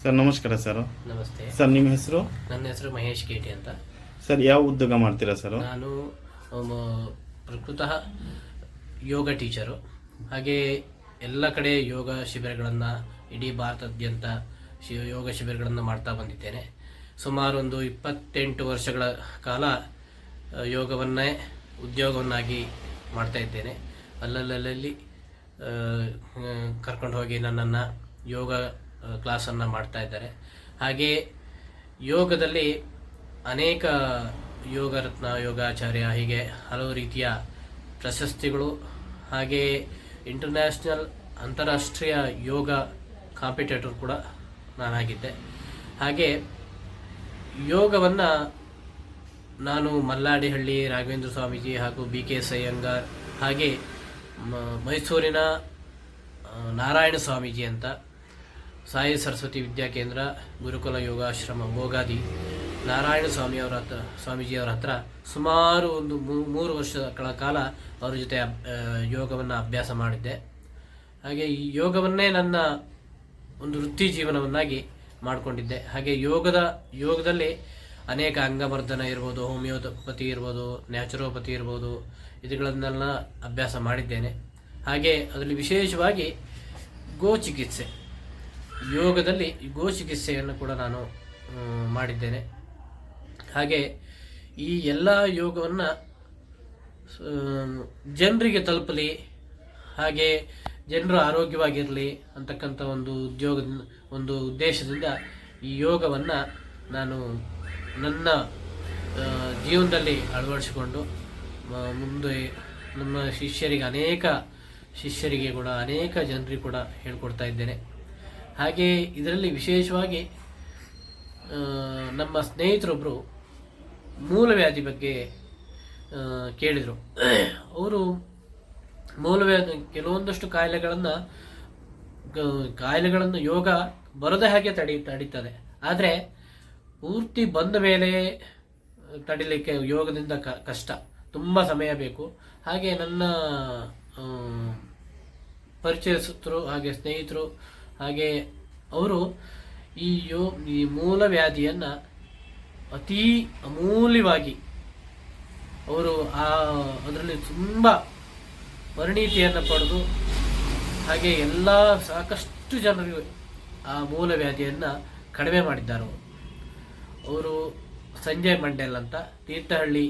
Sir ನಮಸ್ಕಾರ sir. ನಮಸ್ತೆ sir ನಿಮ್ಮ ಹೆಸರು? ನನ್ನ ಹೆಸರು ಮಹೇಶ್ ಕೇಟಿ ಅಂತ. ಸರ್ ಯಾವ ಉದ್ಯೋಗ ಮಾಡ್ತೀರಾ ಸರ್? ನಾನು ಪ್ರಕೃತಃ ಯೋಗ ಟೀಚರು. ಹಾಗೆ ಎಲ್ಲ ಕಡೆ ಯೋಗ ಶಿಬಿರಗಳನ್ನು ಇಡೀ ಭಾರತಾದ್ಯಂತ ಯೋಗ ಶಿಬಿರಗಳನ್ನು ಮಾಡ್ತಾ ಬಂದಿದ್ದೇನೆ. ಸುಮಾರು ಒಂದು 28 ವರ್ಷಗಳ ಕಾಲ ಯೋಗವನ್ನೇ ಉದ್ಯೋಗವನ್ನಾಗಿ ಮಾಡ್ತಾ ಇದ್ದೇನೆ. ಅಲ್ಲಲ್ಲಿ ಕರ್ಕೊಂಡು ಹೋಗಿ ನನ್ನನ್ನು ಯೋಗ ಕ್ಲಾಸನ್ನು ಮಾಡ್ತಾ ಇದ್ದಾರೆ. ಹಾಗೆ ಯೋಗದಲ್ಲಿ ಅನೇಕ ಯೋಗ ರತ್ನ, ಯೋಗಾಚಾರ್ಯ, ಹೀಗೆ ಹಲವು ರೀತಿಯ ಪ್ರಶಸ್ತಿಗಳು, ಹಾಗೆ ಇಂಟರ್ನ್ಯಾಷನಲ್ ಅಂತಾರಾಷ್ಟ್ರೀಯ ಯೋಗ ಕಾಂಪಿಟೇಟರ್ ಕೂಡ ನಾನಾಗಿದ್ದೆ. ಹಾಗೆ ಯೋಗವನ್ನು ನಾನು ಮಲ್ಲಾಡಿಹಳ್ಳಿ ರಾಘವೇಂದ್ರ ಸ್ವಾಮೀಜಿ ಹಾಗೂ BK ಅಯ್ಯಂಗಾರ್, ಹಾಗೆ ಮೈಸೂರಿನ ನಾರಾಯಣ ಸ್ವಾಮೀಜಿ ಅಂತ, ಸಾಯಿ ಸರಸ್ವತಿ ವಿದ್ಯಾಕೇಂದ್ರ, ಗುರುಕುಲ ಯೋಗಾಶ್ರಮ ಬೋಗಾದಿ, ನಾರಾಯಣ ಸ್ವಾಮೀಜಿಯವರ ಹತ್ರ ಸುಮಾರು ಒಂದು 3 ವರ್ಷಗಳ ಕಾಲ ಅವರ ಜೊತೆ ಯೋಗವನ್ನು ಅಭ್ಯಾಸ ಮಾಡಿದ್ದೆ. ಹಾಗೆ ಈ ಯೋಗವನ್ನೇ ನನ್ನ ಒಂದು ವೃತ್ತಿ ಜೀವನವನ್ನಾಗಿ ಮಾಡಿಕೊಂಡಿದ್ದೆ. ಹಾಗೆ ಯೋಗದಲ್ಲಿ ಅನೇಕ ಅಂಗಮರ್ದನ ಇರ್ಬೋದು, ಹೋಮಿಯೋಪತಿ ಇರ್ಬೋದು, ನ್ಯಾಚುರೋಪತಿ ಇರ್ಬೋದು, ಇವುಗಳನ್ನೆಲ್ಲ ಅಭ್ಯಾಸ ಮಾಡಿದ್ದೇನೆ. ಹಾಗೆ ಅದರಲ್ಲಿ ವಿಶೇಷವಾಗಿ ಗೋಚಿಕಿತ್ಸೆ, ಯೋಗದಲ್ಲಿ ಗೋಚಿಕಿತ್ಸೆಯನ್ನು ಕೂಡ ನಾನು ಮಾಡಿದ್ದೇನೆ. ಹಾಗೆ ಈ ಎಲ್ಲ ಯೋಗವನ್ನು ಜನರಿಗೆ ತಲುಪಲಿ, ಹಾಗೆ ಜನರು ಆರೋಗ್ಯವಾಗಿರಲಿ ಅಂತಕ್ಕಂಥ ಒಂದು ಉದ್ದೇಶದಿಂದ ಈ ಯೋಗವನ್ನು ನಾನು ನನ್ನ ಜೀವನದಲ್ಲಿ ಅಳವಡಿಸಿಕೊಂಡು ಮುಂದೆ ನಮ್ಮ ಶಿಷ್ಯರಿಗೆ ಕೂಡ ಅನೇಕ ಜನರಿಗೆ ಕೂಡ ಹೇಳ್ಕೊಡ್ತಾ ಇದ್ದೇನೆ. ಹಾಗೆ ಇದರಲ್ಲಿ ವಿಶೇಷವಾಗಿ ನಮ್ಮ ಸ್ನೇಹಿತರೊಬ್ಬರು ಮೂಲವ್ಯಾಧಿ ಬಗ್ಗೆ ಕೇಳಿದರು. ಅವರು ಮೂಲವ್ಯಾಧಿ ಕೆಲವೊಂದಷ್ಟು ಕಾಯಿಲೆಗಳನ್ನು ಯೋಗ ಬರದೇ ಹಾಗೆ ತಡೀತದೆ. ಆದರೆ ಪೂರ್ತಿ ಬಂದ ಮೇಲೆ ತಡಿಲಿಕ್ಕೆ ಯೋಗದಿಂದ ಕಷ್ಟ, ತುಂಬ ಸಮಯ ಬೇಕು. ಹಾಗೆ ನನ್ನ ಪರಿಚಯಸ್ಥರು, ಹಾಗೆ ಸ್ನೇಹಿತರು, ಹಾಗೆ ಅವರು ಈ ಮೂಲವ್ಯಾಧಿಯನ್ನು ಅತೀ ಅಮೂಲ್ಯವಾಗಿ ಅವರು ಅದರಲ್ಲಿ ತುಂಬ ಪರಿಣಿತಿಯನ್ನು ಪಡೆದು, ಹಾಗೆ ಎಲ್ಲ ಸಾಕಷ್ಟು ಜನರಿಗೆ ಆ ಮೂಲವ್ಯಾಧಿಯನ್ನು ಕಡಿಮೆ ಮಾಡಿದ್ದಾರೆ. ಅವರು ಸಂಜಯ್ ಮಂಡೇಲ್ ಅಂತ, ತೀರ್ಥಹಳ್ಳಿ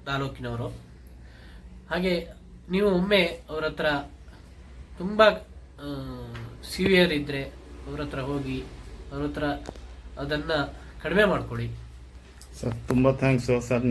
ತಾಲೂಕಿನವರು. ಹಾಗೆ ನೀವು ಒಮ್ಮೆ ಅವ್ರ ಹತ್ರ ತುಂಬ ಸಿವಿಯರ್ ಇದ್ದರೆ ಅವ್ರ ಹತ್ರ ಹೋಗಿ ಅದನ್ನು ಕಡಿಮೆ ಮಾಡಿಕೊಡಿ. ಸರ್ ತುಂಬ ಥ್ಯಾಂಕ್ಸು ಸರ್.